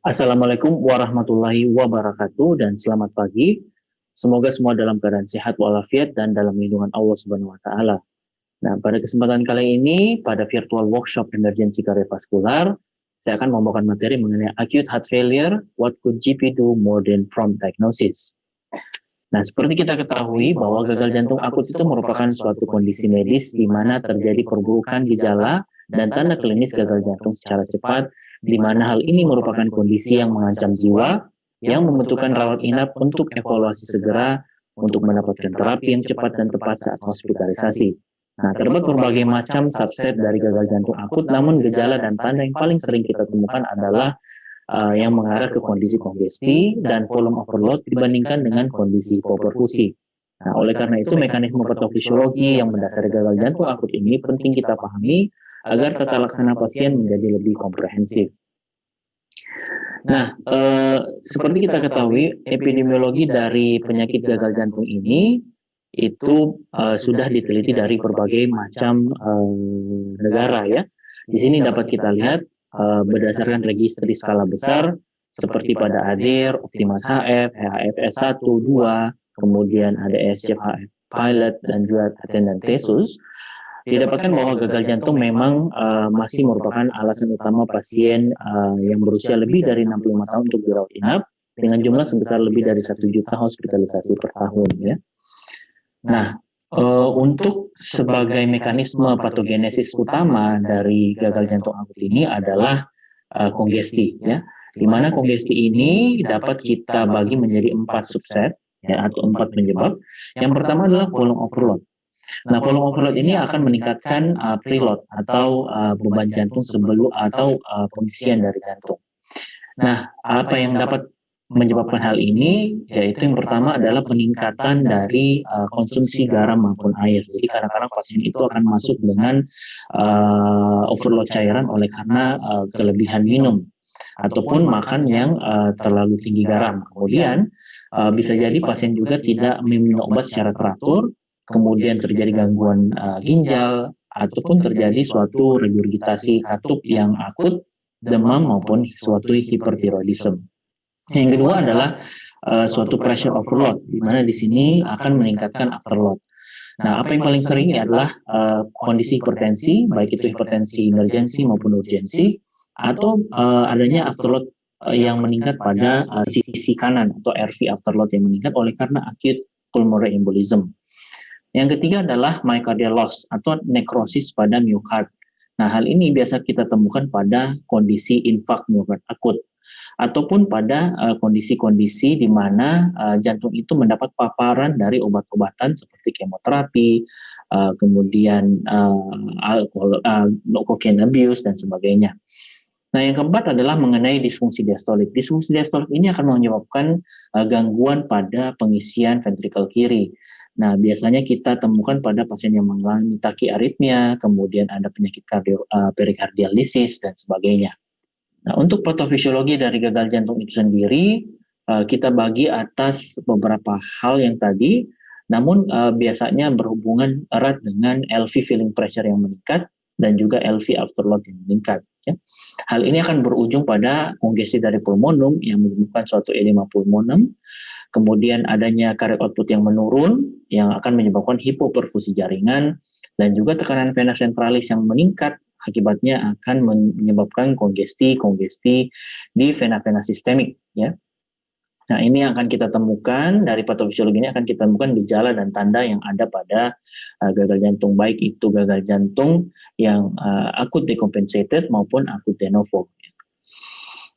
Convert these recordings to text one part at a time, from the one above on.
Assalamualaikum warahmatullahi wabarakatuh dan selamat pagi. Semoga semua dalam keadaan sehat walafiat dan dalam lindungan Allah Subhanahu wa taala. Nah, pada kesempatan kali ini pada virtual workshop emergency kardiovaskular, saya akan membawakan materi mengenai acute heart failure, what could GP do more than prompt diagnosis. Nah, seperti kita ketahui bahwa gagal jantung akut itu merupakan suatu kondisi medis di mana terjadi perburukan gejala dan tanda klinis gagal jantung secara cepat, di mana hal ini merupakan kondisi yang mengancam jiwa, yang membutuhkan rawat inap untuk evaluasi segera, untuk mendapatkan terapi yang cepat dan tepat saat hospitalisasi. Nah, terdapat berbagai macam subset dari gagal jantung akut, namun gejala dan tanda yang paling sering kita temukan adalah yang mengarah ke kondisi kongesti dan volume overload dibandingkan dengan kondisi hipoperfusi. Nah, oleh karena itu mekanisme patofisiologi yang mendasari gagal jantung akut ini penting kita pahami agar tata laksana pasien menjadi lebih komprehensif. Nah, seperti kita ketahui, epidemiologi dari penyakit gagal jantung ini itu sudah diteliti dari berbagai macam negara ya. Di sini dapat kita lihat berdasarkan registri skala besar seperti pada ADER, Optimas HF, HFS 1, 2, kemudian ada SCHF Pilot dan juga Attendant Thesis, didapatkan bahwa gagal jantung memang masih merupakan alasan utama pasien yang berusia lebih dari 65 tahun untuk dirawat inap dengan jumlah sebesar lebih dari 1 juta hospitalisasi per tahun ya. Nah, untuk sebagai mekanisme patogenesis utama dari gagal jantung akut ini adalah kongesti ya, di mana kongesti ini dapat kita bagi menjadi 4 subset ya, atau 4 penyebab. Yang pertama adalah volume overload. Nah, volume overload ini akan meningkatkan preload atau beban jantung sebelum atau pengisian dari jantung. Nah, apa yang dapat menyebabkan hal ini, yaitu yang pertama adalah peningkatan dari konsumsi garam maupun air. Jadi kadang-kadang pasien itu akan masuk dengan overload cairan oleh karena kelebihan minum ataupun makan yang terlalu tinggi garam. Kemudian bisa jadi pasien juga tidak meminum obat secara teratur, kemudian terjadi gangguan ginjal ataupun terjadi suatu regurgitasi katup yang akut, demam maupun suatu hipertiroidisme. Yang kedua adalah suatu pressure overload, di mana di sini akan meningkatkan afterload. Nah, apa yang paling sering adalah kondisi hipertensi, baik itu hipertensi emergensi maupun urgensi, atau adanya afterload yang meningkat pada sisi kanan atau RV afterload yang meningkat oleh karena acute pulmonary embolism. Yang ketiga adalah myocardial loss atau nekrosis pada miokard. Nah, hal ini biasa kita temukan pada kondisi infak miokard akut ataupun pada kondisi-kondisi di mana jantung itu mendapat paparan dari obat-obatan seperti kemoterapi, kemudian alkohol, cocaine abuse dan sebagainya. Nah, yang keempat adalah mengenai disfungsi diastolik. Disfungsi diastolik ini akan menyebabkan gangguan pada pengisian ventrikel kiri. Nah, biasanya kita temukan pada pasien yang mengalami tachyarrhythmia, kemudian ada penyakit perikardial disease dan sebagainya. Nah, untuk patofisiologi dari gagal jantung itu sendiri, kita bagi atas beberapa hal yang tadi, namun biasanya berhubungan erat dengan LV filling pressure yang meningkat dan juga LV afterload yang meningkat. Ya. Hal ini akan berujung pada kongesti dari pulmonum yang menyebabkan suatu edema pulmonum, kemudian adanya cardiac output yang menurun, yang akan menyebabkan hipoperfusi jaringan, dan juga tekanan vena centralis yang meningkat, akibatnya akan menyebabkan kongesti di vena-vena sistemik ya. Nah, ini yang akan kita temukan dari patofisiologi ini, akan kita temukan gejala dan tanda yang ada pada gagal jantung, baik itu gagal jantung yang akut decompensated maupun akut de novo.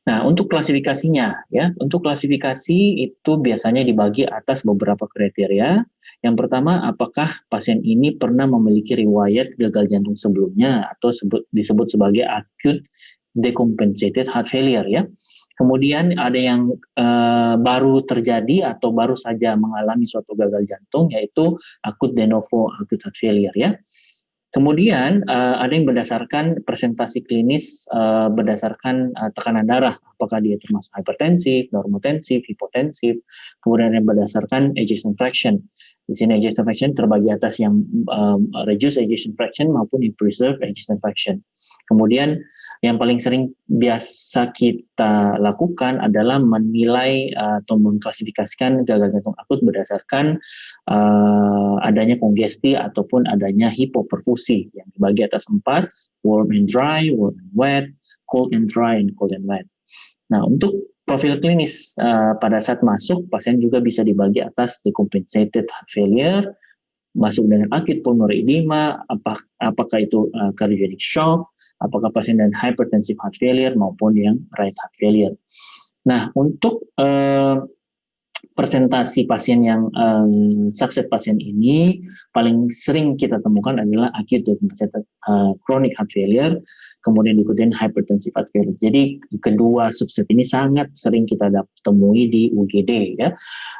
Nah, untuk klasifikasinya ya, untuk klasifikasi itu biasanya dibagi atas beberapa kriteria. Yang pertama, apakah pasien ini pernah memiliki riwayat gagal jantung sebelumnya atau disebut sebagai acute decompensated heart failure ya. Kemudian ada yang baru terjadi atau baru saja mengalami suatu gagal jantung, yaitu acute de novo acute heart failure ya. Kemudian ada yang berdasarkan presentasi klinis berdasarkan tekanan darah, apakah dia termasuk hypertensif, normotensif, hipotensif, kemudian yang berdasarkan ejection fraction. Di sini ejection fraction terbagi atas yang reduced ejection fraction maupun yang preserved ejection fraction. Kemudian Yang paling sering biasa kita lakukan adalah menilai atau mengklasifikasikan gagal jantung akut berdasarkan adanya kongesti ataupun adanya hipoperfusi yang dibagi atas 4, warm and dry, warm and wet, cold and dry, and cold and wet. Nah, untuk profil klinis pada saat masuk, pasien juga bisa dibagi atas decompensated heart failure, masuk dengan acute pulmonary edema, apakah itu cardiogenic shock, apakah pasien dengan hypertensive heart failure maupun yang right heart failure. Nah, untuk presentasi pasien yang subset pasien ini paling sering kita temukan adalah acute decompensated chronic heart failure, kemudian diikutin hypertensive heart failure. Jadi kedua subset ini sangat sering kita temui di UGD ya.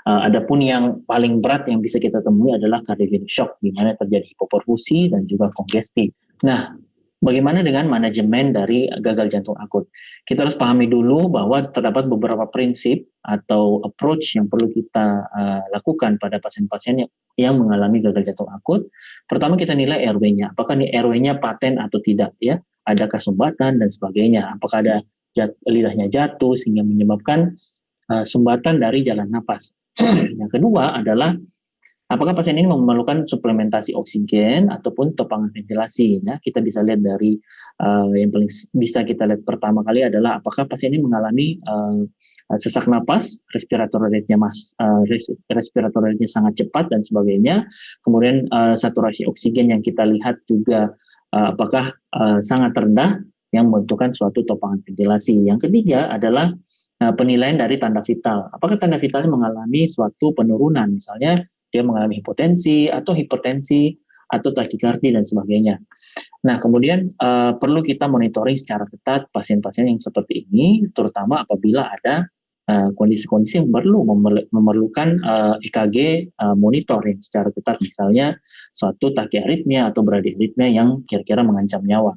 Adapun yang paling berat yang bisa kita temui adalah cardiogenic shock, di mana terjadi hipoperfusi dan juga kongesti. Nah, bagaimana dengan manajemen dari gagal jantung akut? Kita harus pahami dulu bahwa terdapat beberapa prinsip atau approach yang perlu kita lakukan pada pasien-pasien yang mengalami gagal jantung akut. Pertama, kita nilai airway-nya. Apakah nih airway-nya paten atau tidak ya? Adakah sumbatan dan sebagainya? Apakah ada lidahnya jatuh sehingga menyebabkan sumbatan dari jalan napas? Yang kedua adalah apakah pasien ini memerlukan suplementasi oksigen ataupun topangan ventilasi? Nah, kita bisa lihat dari yang paling bisa kita lihat pertama kali adalah apakah pasien ini mengalami sesak napas, respiratory rate-nya sangat cepat dan sebagainya. Kemudian saturasi oksigen yang kita lihat juga apakah sangat rendah yang membutuhkan suatu topangan ventilasi. Yang ketiga adalah penilaian dari tanda vital. Apakah tanda vitalnya mengalami suatu penurunan? Misalnya dia mengalami hipotensi atau hipertensi atau takikardi dan sebagainya. Nah, kemudian perlu kita monitoring secara ketat pasien-pasien yang seperti ini, terutama apabila ada kondisi-kondisi yang memerlukan EKG monitoring secara ketat, misalnya suatu tachyarrhythmia atau bradyarrhythmia yang kira-kira mengancam nyawa.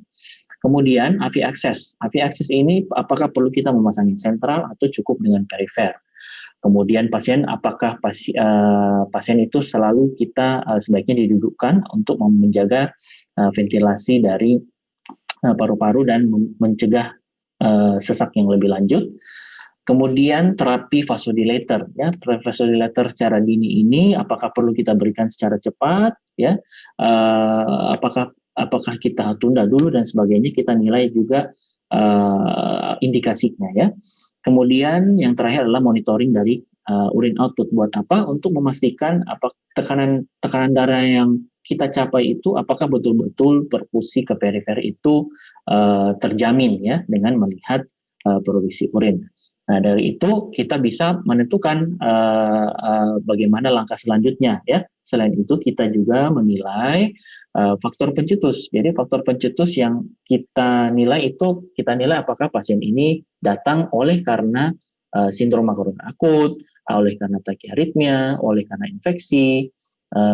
Kemudian AV access. AV access ini apakah perlu kita memasang sentral atau cukup dengan perifer? Kemudian apakah pasien itu selalu kita sebaiknya didudukkan untuk menjaga ventilasi dari paru-paru dan mencegah sesak yang lebih lanjut. Kemudian terapi vasodilator, ya, vasodilator secara dini ini apakah perlu kita berikan secara cepat, ya, apakah kita tunda dulu dan sebagainya, kita nilai juga indikasinya, ya. Kemudian yang terakhir adalah monitoring dari urine output. Buat apa? Untuk memastikan tekanan darah yang kita capai itu apakah betul-betul perfusi ke perifer itu terjamin, ya, dengan melihat produksi urin. Nah, dari itu kita bisa menentukan bagaimana langkah selanjutnya, ya. Selain itu kita juga menilai faktor pencetus. Jadi faktor pencetus yang kita nilai apakah pasien ini datang oleh karena sindrom makroron akut, oleh karena tachyarrhythmia, oleh karena infeksi,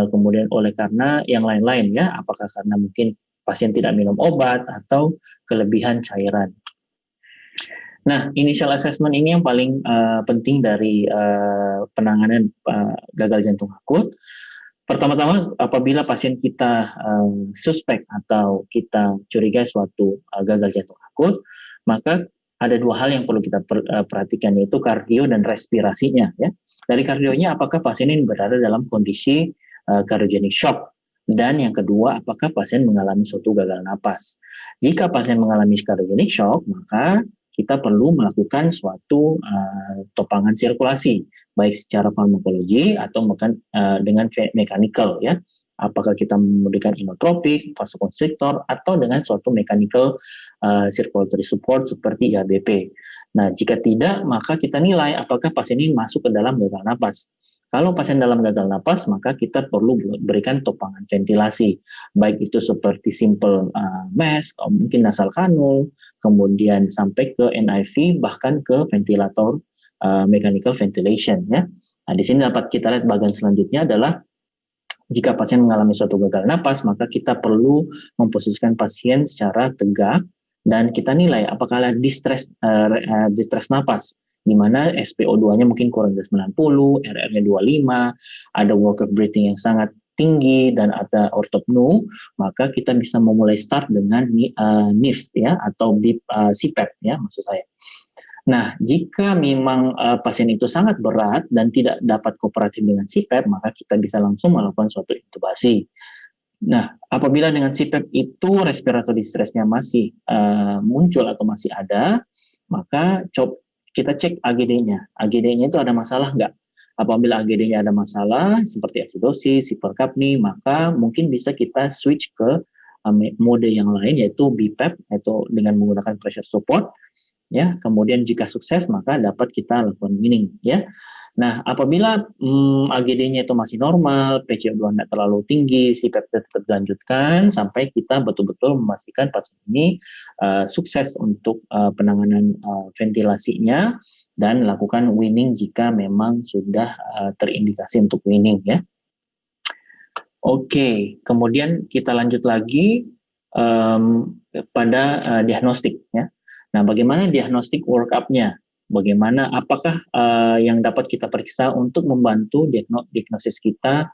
kemudian oleh karena yang lain-lain, ya. Apakah karena mungkin pasien tidak minum obat atau kelebihan cairan. Nah, initial assessment ini yang paling penting dari penanganan gagal jantung akut. Pertama-tama, apabila pasien kita suspek atau kita curigai suatu gagal jantung akut, maka ada dua hal yang perlu kita perhatikan, yaitu kardio dan respirasinya. Ya. Dari kardionya, apakah pasien ini berada dalam kondisi cardiogenic shock? Dan yang kedua, apakah pasien mengalami suatu gagal napas? Jika pasien mengalami cardiogenic shock, maka kita perlu melakukan suatu topangan sirkulasi, baik secara farmakologi atau bahkan dengan mechanical, ya. Apakah kita memberikan inotropik, vasokonstriktor, atau dengan suatu mechanical circulatory support seperti IABP. Nah, jika tidak, maka kita nilai apakah pasien ini masuk ke dalam gagal napas. Kalau pasien dalam gagal napas, maka kita perlu berikan topangan ventilasi, baik itu seperti simple mask, mungkin nasal kanul, kemudian sampai ke NIV, bahkan ke ventilator mechanical ventilation, ya. Nah, di sini dapat kita lihat bagian selanjutnya adalah jika pasien mengalami suatu gagal napas, maka kita perlu memposisikan pasien secara tegak dan kita nilai apakah ada distress napas, di mana SpO2-nya mungkin kurang dari 90, RR-nya 25, ada work of breathing yang sangat tinggi dan ada ortopnu, maka kita bisa memulai start dengan NIF ya, atau BIP CPAP ya maksud saya. Nah, jika memang pasien itu sangat berat dan tidak dapat kooperatif dengan CPAP, maka kita bisa langsung melakukan suatu intubasi. Nah, apabila dengan CPAP itu respiratory distress-nya masih muncul atau masih ada, maka kita cek AGD-nya. AGD-nya itu ada masalah nggak? Apabila AGD-nya ada masalah, seperti acidosis, hiperkapni, maka mungkin bisa kita switch ke mode yang lain, yaitu BPAP, yaitu dengan menggunakan pressure support. Ya, kemudian jika sukses maka dapat kita lakukan weaning ya. Nah, apabila AGD-nya itu masih normal, PCO2 tidak terlalu tinggi, CPAP tetap dilanjutkan sampai kita betul-betul memastikan pasien ini sukses untuk penanganan ventilasinya dan lakukan weaning jika memang sudah terindikasi untuk weaning ya. Oke, kemudian kita lanjut lagi pada diagnostik ya. Nah, bagaimana diagnostik workup-nya? Bagaimana, apakah yang dapat kita periksa untuk membantu diagnosis kita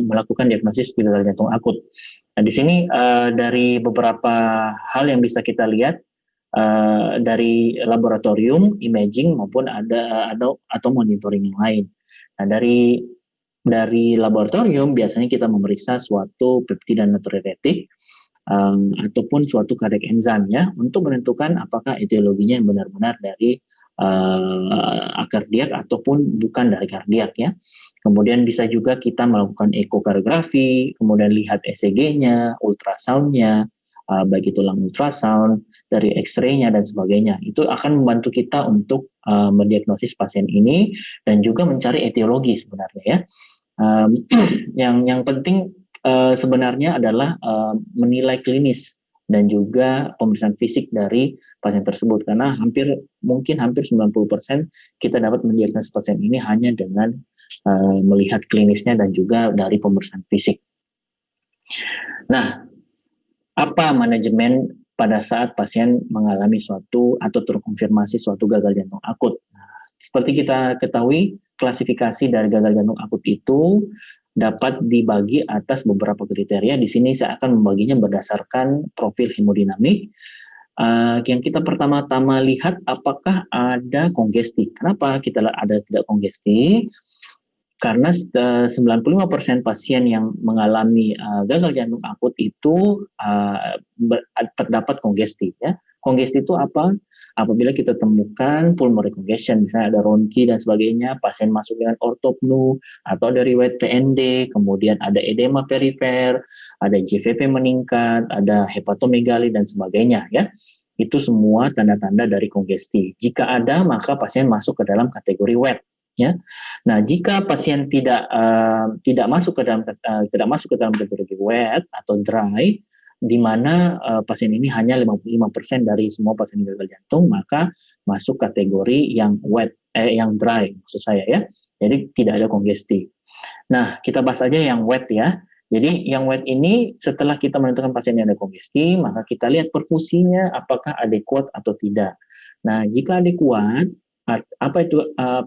melakukan diagnosis gagal jantung akut? Nah, di sini dari beberapa hal yang bisa kita lihat dari laboratorium, imaging maupun atau monitoring yang lain. Nah, dari laboratorium biasanya kita memeriksa suatu peptida natriuretik ataupun suatu cardiac enzyme ya, untuk menentukan apakah etiologinya yang benar-benar dari kardiak ataupun bukan dari kardiak ya. Kemudian bisa juga kita melakukan ekokardiografi, kemudian lihat ECG-nya, ultrasound-nya, baik itu lung ultrasound, dari X-ray-nya dan sebagainya. Itu akan membantu kita untuk mendiagnosis pasien ini dan juga mencari etiologi sebenarnya ya. Yang penting sebenarnya adalah menilai klinis dan juga pemeriksaan fisik dari pasien tersebut, karena hampir 90% kita dapat mendiagnosis pasien ini hanya dengan melihat klinisnya dan juga dari pemeriksaan fisik. Nah, apa manajemen pada saat pasien mengalami suatu atau terkonfirmasi suatu gagal jantung akut? Nah, seperti kita ketahui, klasifikasi dari gagal jantung akut itu dapat dibagi atas beberapa kriteria. Di sini saya akan membaginya berdasarkan profil hemodinamik. Yang kita pertama-tama lihat apakah ada kongesti. Kenapa kita ada tidak kongesti? Karena 95% pasien yang mengalami gagal jantung akut itu terdapat kongesti. Ya. Kongesti itu apa? Apabila kita temukan pulmonary congestion, misalnya ada ronki dan sebagainya, pasien masuk dengan ortopnu, atau ada riwayat PND, kemudian ada edema perifer, ada JVP meningkat, ada hepatomegali dan sebagainya ya. Itu semua tanda-tanda dari kongesti. Jika ada, maka pasien masuk ke dalam kategori wet. Ya, nah jika pasien tidak masuk ke dalam kategori wet atau dry, di mana pasien ini hanya 55% dari semua pasien gagal jantung, maka masuk kategori yang wet, yang dry maksud saya ya. Jadi tidak ada kongesti. Nah, kita bahas aja yang wet ya. Jadi yang wet ini setelah kita menentukan pasien yang ada kongesti, maka kita lihat perfusinya apakah adekuat atau tidak. Nah, jika adekuat, apa itu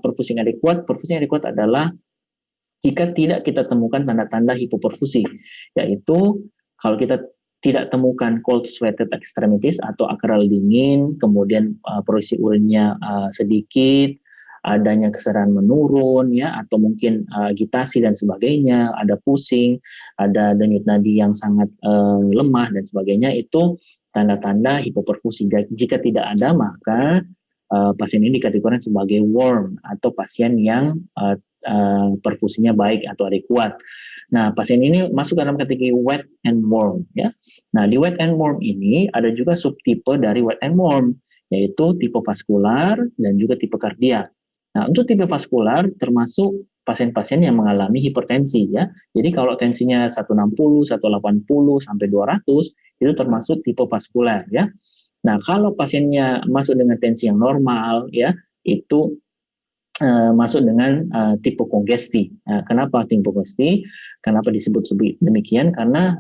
perfusi yang adekuat? Perfusi yang adekuat adalah jika tidak kita temukan tanda-tanda hipoperfusi, yaitu kalau kita tidak temukan cold sweated extremities atau akral dingin, kemudian produksi urinnya sedikit, adanya kesadaran menurun ya, atau mungkin agitasi dan sebagainya, ada pusing, ada denyut nadi yang sangat lemah dan sebagainya, itu tanda-tanda hipoperfusi. Jika tidak ada, maka pasien ini dikategorikan sebagai warm atau pasien yang perfusinya baik atau adekuat. Nah, pasien ini masuk dalam kategori wet and warm ya. Nah, di wet and warm ini ada juga subtipe dari wet and warm, yaitu tipe vaskular dan juga tipe kardiak. Nah, untuk tipe vaskular termasuk pasien-pasien yang mengalami hipertensi ya. Jadi kalau tensinya 160, 180 sampai 200 itu termasuk tipe vaskular ya. Nah, kalau pasiennya masuk dengan tensi yang normal ya, itu masuk dengan tipe kongesti. Kenapa tipe kongesti? Kenapa disebut demikian? Karena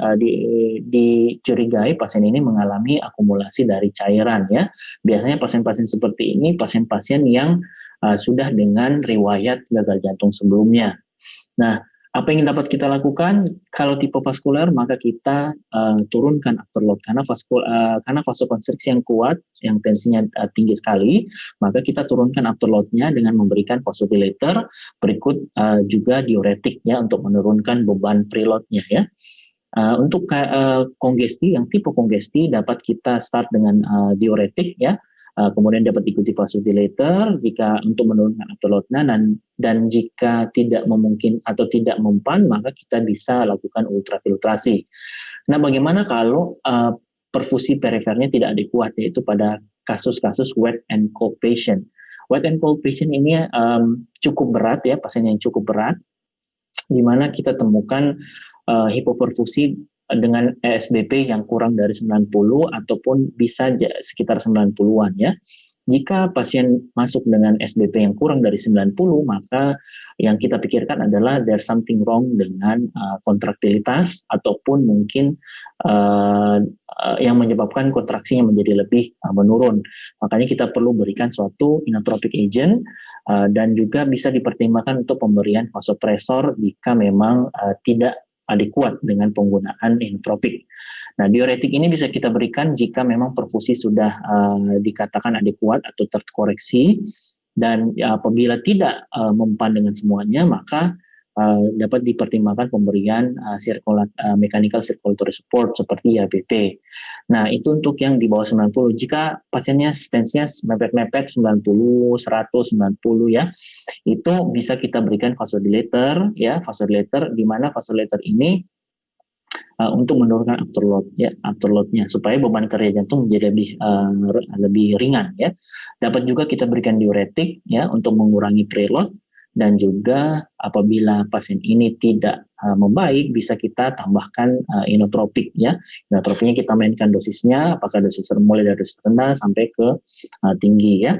dicurigai pasien ini mengalami akumulasi dari cairan ya. Biasanya pasien-pasien seperti ini pasien-pasien yang sudah dengan riwayat gagal jantung sebelumnya. Nah, Apa yang dapat kita lakukan kalau tipe vaskuler, maka kita turunkan afterload karena vasokonstriksi yang kuat, yang tensinya tinggi sekali, maka kita turunkan afterloadnya dengan memberikan vasodilator, berikut juga diuretik ya untuk menurunkan beban preloadnya ya. Untuk kongesti, yang tipe kongesti dapat kita start dengan diuretik ya, kemudian dapat diikuti vasodilator jika untuk menurunkan afterloadnya, dan jika tidak memungkin atau tidak mempan, maka kita bisa lakukan ultrafiltrasi. Nah, bagaimana kalau perfusi perifernya tidak adekuat, yaitu pada kasus-kasus wet and cold patient. Wet and cold patient ini cukup berat ya, pasien yang cukup berat, di mana kita temukan hipoperfusi dengan ESBP yang kurang dari 90 ataupun bisa sekitar 90-an ya. Jika pasien masuk dengan SBP yang kurang dari 90, maka yang kita pikirkan adalah there's something wrong dengan kontraktilitas ataupun mungkin yang menyebabkan kontraksinya menjadi lebih menurun. Makanya kita perlu berikan suatu inotropic agent dan juga bisa dipertimbangkan untuk pemberian vasopresor jika memang tidak adekuat dengan penggunaan inotropik. Nah, diuretik ini bisa kita berikan jika memang perfusi sudah dikatakan adekuat atau terkoreksi, dan apabila tidak mempan dengan semuanya, maka dapat dipertimbangkan pemberian mechanical circulatory support seperti IABP. Nah, itu untuk yang di bawah 90. Jika pasiennya stensinya mepet-mepet 90, 100, 90 ya, itu bisa kita berikan vasodilator ya, vasodilator di mana vasodilator ini untuk menurunkan afterloadnya supaya beban kerja jantung menjadi lebih ringan ya. Dapat juga kita berikan diuretik ya untuk mengurangi preload, dan juga apabila pasien ini tidak membaik, bisa kita tambahkan inotropik ya. Inotropiknya kita mainkan dosisnya, apakah dosis mulai dari dosis rendah sampai ke tinggi ya.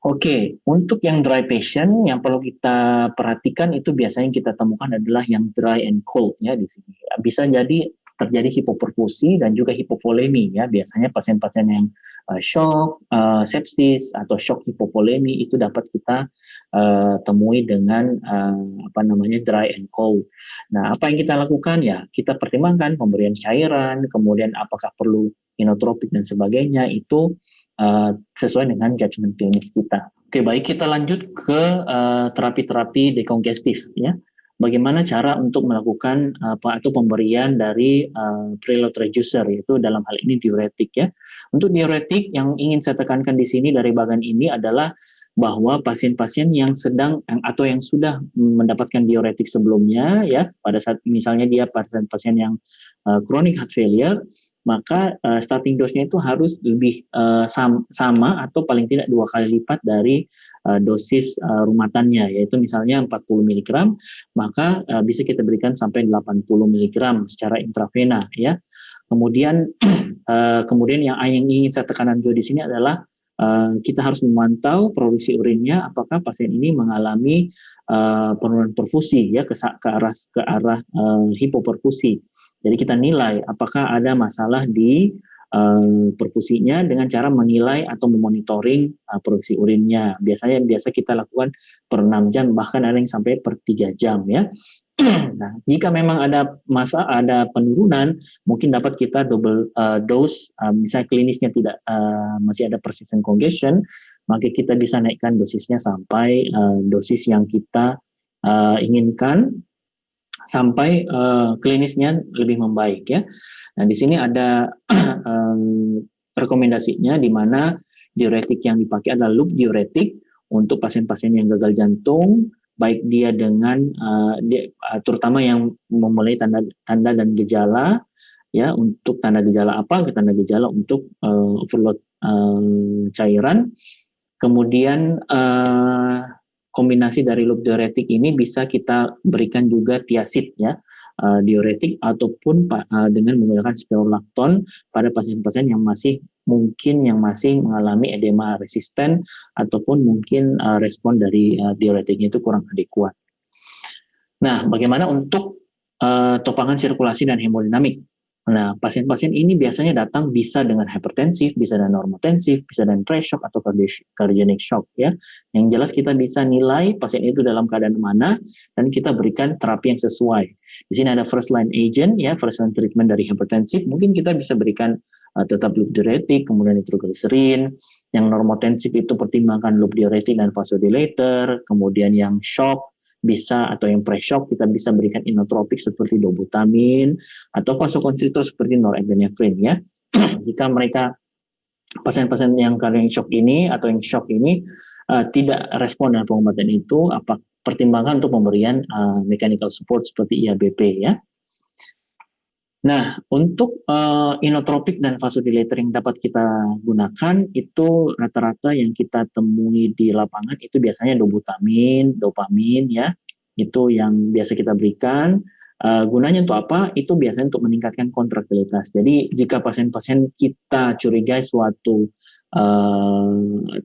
Oke, untuk yang dry patient yang perlu kita perhatikan itu biasanya kita temukan adalah yang dry and cold ya di sini. Bisa jadi terjadi hipoperfusi dan juga hipovolemi ya. Biasanya pasien-pasien yang shock, sepsis atau shock hipovolemi itu dapat kita temui dengan dry and cold. Nah, apa yang kita lakukan ya? Kita pertimbangkan pemberian cairan, kemudian apakah perlu inotropik dan sebagainya, itu sesuai dengan judgement klinis kita. Oke, baik, kita lanjut ke terapi-terapi dekongestif ya. Bagaimana cara untuk melakukan atau pemberian dari preload reducer, yaitu dalam hal ini diuretik ya. Untuk diuretik yang ingin saya tekankan di sini dari bagian ini adalah bahwa pasien-pasien yang sedang atau yang sudah mendapatkan diuretik sebelumnya ya, pada saat misalnya dia pasien-pasien yang chronic heart failure, maka starting dose-nya itu harus lebih sama atau paling tidak 2 kali lipat dari dosis rumatannya, yaitu misalnya 40 mg, maka bisa kita berikan sampai 80 mg secara intravena ya. Kemudian yang ingin saya tekankan juga di sini adalah kita harus memantau produksi urinnya, apakah pasien ini mengalami penurunan perfusi ya ke arah hipoperfusi. Jadi kita nilai apakah ada masalah di perfusinya dengan cara menilai atau memonitoring produksi urinnya. Biasa kita lakukan per 6 jam, bahkan ada yang sampai per 3 jam ya. Nah, jika memang ada penurunan, mungkin dapat kita double dose, misalnya klinisnya tidak masih ada persistent congestion, maka kita bisa naikkan dosisnya sampai dosis yang kita inginkan, sampai klinisnya lebih membaik ya. Nah, di sini ada rekomendasinya, di mana diuretik yang dipakai adalah loop diuretik untuk pasien-pasien yang gagal jantung, baik dia dengan terutama yang memulai tanda dan gejala ya. Untuk tanda gejala apa? Tanda gejala untuk overload cairan. Kemudian kombinasi dari loop diuretik ini bisa kita berikan juga thiazid ya, diuretik ataupun dengan menggunakan spironolactone pada pasien-pasien yang masih mengalami edema resisten ataupun mungkin respon dari diuretiknya itu kurang adekuat. Nah, bagaimana untuk topangan sirkulasi dan hemodinamik? Nah, pasien-pasien ini biasanya datang bisa dengan hipertensif, bisa dengan normotensif, bisa dengan pre-shock atau cardiogenic shock ya. Yang jelas kita bisa nilai pasien itu dalam keadaan mana dan kita berikan terapi yang sesuai. Di sini ada first line agent ya, first line treatment dari hipertensif, mungkin kita bisa berikan tetap loop diuretik, kemudian nitrogliserin. Yang normotensif itu pertimbangkan loop diuretik dan vasodilator, kemudian yang shock bisa atau yang pre-shock kita bisa berikan inotropik seperti dobutamin atau vasokonstriktor seperti norepinephrine ya. Jika mereka pasien-pasien yang cardiac shock ini atau yang shock ini tidak respon dengan pengobatan itu, apa pertimbangan untuk pemberian mechanical support seperti IABP ya. Nah, untuk inotropik dan vasodilator yang dapat kita gunakan itu rata-rata yang kita temui di lapangan itu biasanya dobutamin, dopamin ya, itu yang biasa kita berikan. Gunanya untuk apa? Itu biasanya untuk meningkatkan kontraktilitas. Jadi jika pasien-pasien kita curigai suatu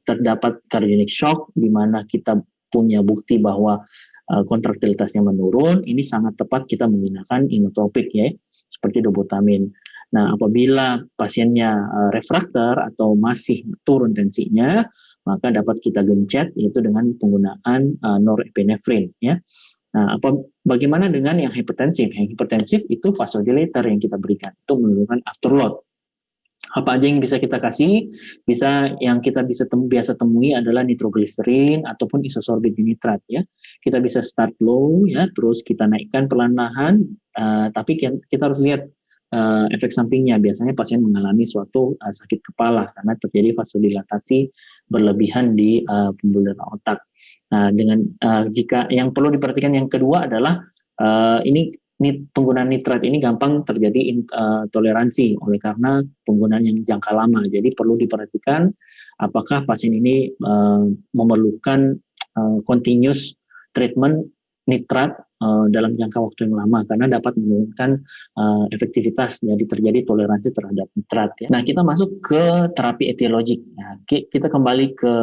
terdapat cardiac shock, di mana kita punya bukti bahwa kontraktilitasnya menurun, ini sangat tepat kita menggunakan inotropik ya, seperti dobutamin. Nah, apabila pasiennya refraktor atau masih turun tensinya, maka dapat kita gencet yaitu dengan penggunaan norepinephrine ya. Nah, bagaimana dengan yang hipertensif? Yang hipertensif itu vasodilator yang kita berikan untuk menurunkan afterload. Apa aja yang bisa kita kasih? Bisa yang kita bisa biasa temui adalah nitrogliserin ataupun isosorbit nitrat ya. Kita bisa start low ya, terus kita naikkan perlahan-lahan, tapi kita harus lihat efek sampingnya. Biasanya pasien mengalami suatu sakit kepala karena terjadi vasodilatasi berlebihan di pembuluh darah otak. Nah, dengan jika yang perlu diperhatikan yang kedua adalah ini penggunaan nitrat ini gampang terjadi toleransi oleh karena penggunaan yang jangka lama. Jadi perlu diperhatikan apakah pasien ini memerlukan continuous treatment nitrat dalam jangka waktu yang lama karena dapat menurunkan efektivitas, jadi terjadi toleransi terhadap nitrat ya. Nah, kita masuk ke terapi etiologik. Nah, kita kembali ke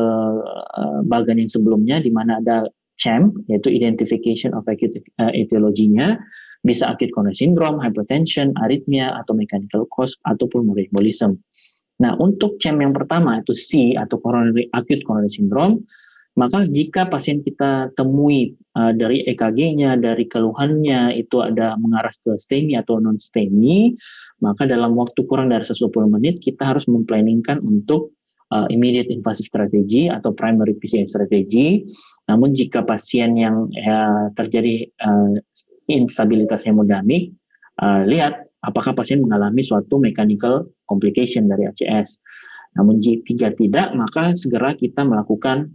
bagian yang sebelumnya di mana ada CHAM, yaitu Identification of Acute Etiology-nya, bisa acute coronary syndrome, hypertension, arrhythmia, atau mechanical cause, atau pulmonary embolism. Nah, untuk CHAM yang pertama, itu C, atau acute coronary syndrome, maka jika pasien kita temui dari EKG-nya, dari keluhannya, itu ada mengarah ke STEMI atau non-STEMI, maka dalam waktu kurang dari 120 menit, kita harus memplanningkan untuk immediate invasive strategy atau primary PCI strategy. Namun jika pasien yang terjadi instabilitas hemodinamik, lihat apakah pasien mengalami suatu mechanical complication dari ACS. Namun jika tidak, maka segera kita melakukan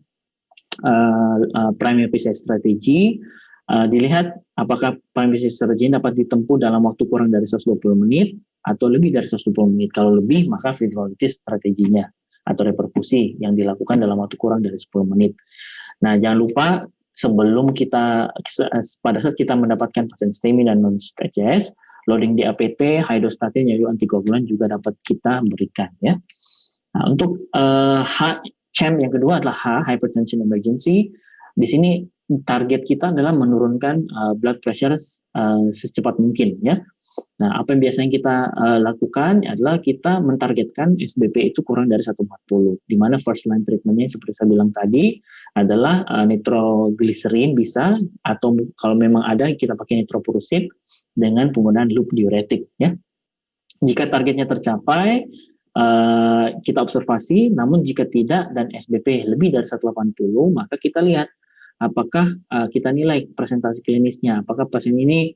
primary PCI strategy. Dilihat apakah primary PCI strategy dapat ditempuh dalam waktu kurang dari 120 menit atau lebih dari 120 menit. Kalau lebih, maka fibrinolysis strateginya atau reperfusi yang dilakukan dalam waktu kurang dari 10 menit. Nah, jangan lupa sebelum pada saat kita mendapatkan pasien STEMI dan non-ACS, loading di APT, hydrostatin, yaitu antikoagulan juga dapat kita berikan ya. Nah, untuk CHAM yang kedua adalah hypertension emergency. Di sini target kita adalah menurunkan blood pressure secepat mungkin ya. Nah, apa yang biasanya kita lakukan adalah kita mentargetkan SBP itu kurang dari 140, di mana first line treatmentnya seperti saya bilang tadi adalah nitrogliserin bisa, atau kalau memang ada kita pakai nitroprusid dengan penggunaan loop diuretik ya. Jika targetnya tercapai, kita observasi, namun jika tidak dan SBP lebih dari 180, maka kita lihat apakah kita nilai presentasi klinisnya, apakah pasien ini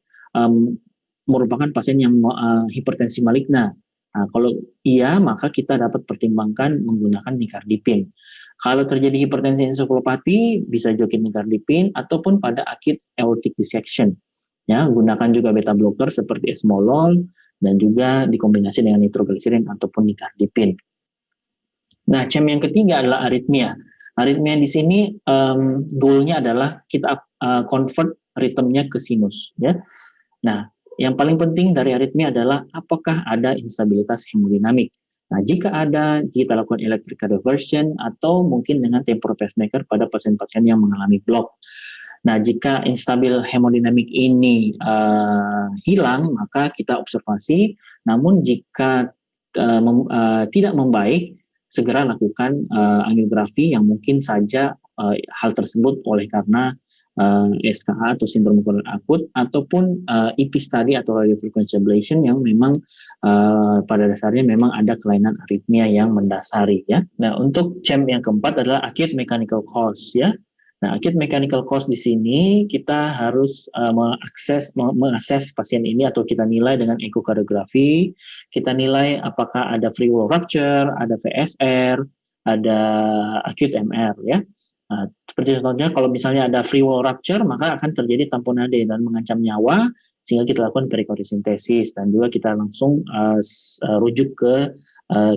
merupakan pasien yang hipertensi maligna. Nah, kalau iya, maka kita dapat pertimbangkan menggunakan nicardipine. Kalau terjadi hipertensi encephalopati, bisa jokin nicardipine ataupun pada acute aortic dissection. Ya, gunakan juga beta blocker seperti esmolol dan juga dikombinasi dengan nitrogliserin ataupun nicardipine. Nah, CHAM yang ketiga adalah aritmia. Aritmia di sini goalnya adalah kita convert ritmenya ke sinus. Ya. Nah, yang paling penting dari aritmia adalah apakah ada instabilitas hemodinamik. Nah, jika ada, kita lakukan electric cardioversion atau mungkin dengan temporal pacemaker pada pasien-pasien yang mengalami block. Nah, jika instabil hemodinamik ini hilang, maka kita observasi. Namun jika tidak membaik, segera lakukan angiografi yang mungkin saja hal tersebut oleh karena SKA atau sindrom koroner akut ataupun EP study atau radio frequency ablation yang memang pada dasarnya memang ada kelainan aritmia yang mendasari ya. Nah, untuk CHAM yang keempat adalah acute mechanical cause ya. Nah, acute mechanical cause di sini kita harus mengakses pasien ini atau kita nilai dengan ekokardiografi. Kita nilai apakah ada free wall rupture, ada VSR, ada acute MR ya. Nah, seperti contohnya kalau misalnya ada free wall rupture maka akan terjadi tamponade dan mengancam nyawa sehingga kita lakukan perikardiosintesis dan juga kita langsung rujuk ke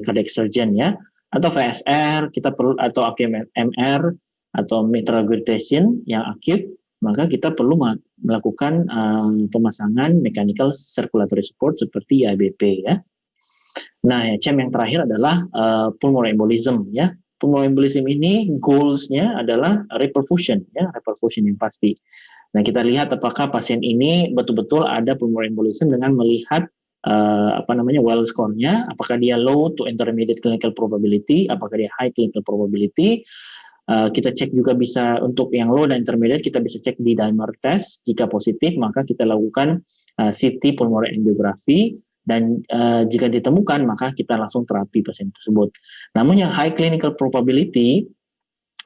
cardiac surgeon ya. Atau VSR kita perlu atau MR atau mitral regurgitation yang akut, maka kita perlu melakukan pemasangan mechanical circulatory support seperti IBP ya. Nah, CHAM yang terakhir adalah pulmonary embolism ya. Pulmonary embolism ini goals-nya adalah reperfusion ya, reperfusion yang pasti. Nah, kita lihat apakah pasien ini betul-betul ada pulmonary embolism dengan melihat Well score-nya, apakah dia low to intermediate clinical probability, apakah dia high clinical probability. Kita cek juga bisa untuk yang low dan intermediate, kita bisa cek di dimer test. Jika positif, maka kita lakukan CT pulmonary angiography dan jika ditemukan, maka kita langsung terapi pasien tersebut. Namun yang high clinical probability,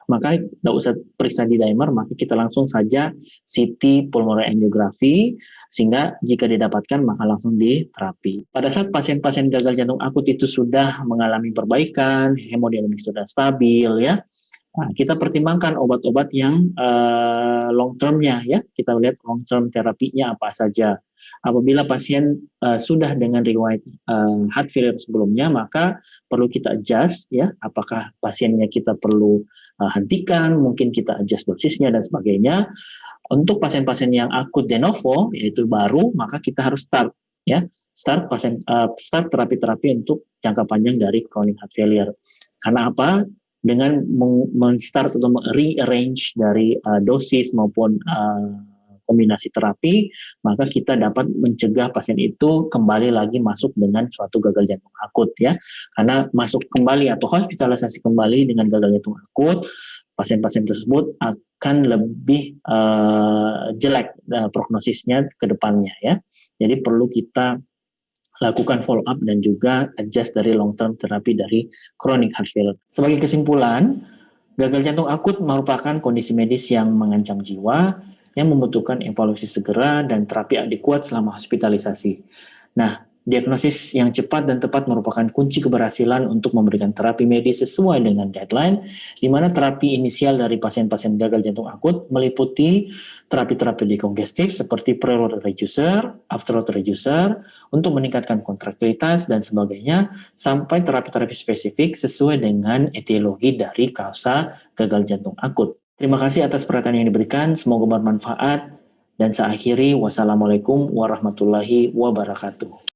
maka tidak usah periksa di dimer, maka kita langsung saja CT pulmonary angiography, sehingga jika didapatkan maka langsung diterapi. Pada saat pasien-pasien gagal jantung akut itu sudah mengalami perbaikan, hemodinamik sudah stabil ya, nah, kita pertimbangkan obat-obat yang long term-nya ya. Kita lihat long term terapinya apa saja. Apabila pasien sudah dengan riwayat heart failure sebelumnya, maka perlu kita adjust ya. Apakah pasiennya kita perlu hentikan, mungkin kita adjust dosisnya dan sebagainya. Untuk pasien-pasien yang akut de novo yaitu baru, maka kita harus start ya. Start terapi-terapi untuk jangka panjang dari chronic heart failure. Karena apa? Dengan men-start atau rearrange dari dosis maupun kombinasi terapi, maka kita dapat mencegah pasien itu kembali lagi masuk dengan suatu gagal jantung akut ya. Karena masuk kembali atau hospitalisasi kembali dengan gagal jantung akut, pasien-pasien tersebut akan lebih jelek prognosisnya ke depannya ya. Jadi perlu kita lakukan follow up dan juga adjust dari long term terapi dari chronic heart failure. Sebagai kesimpulan, gagal jantung akut merupakan kondisi medis yang mengancam jiwa yang membutuhkan evaluasi segera dan terapi adekuat selama hospitalisasi. Nah, diagnosis yang cepat dan tepat merupakan kunci keberhasilan untuk memberikan terapi medis sesuai dengan deadline, di mana terapi inisial dari pasien-pasien gagal jantung akut meliputi terapi-terapi dekongestif seperti preload reducer, afterload reducer, untuk meningkatkan kontraktilitas dan sebagainya, sampai terapi-terapi spesifik sesuai dengan etiologi dari kausa gagal jantung akut. Terima kasih atas perhatian yang diberikan, semoga bermanfaat, dan saya akhiri, wassalamualaikum warahmatullahi wabarakatuh.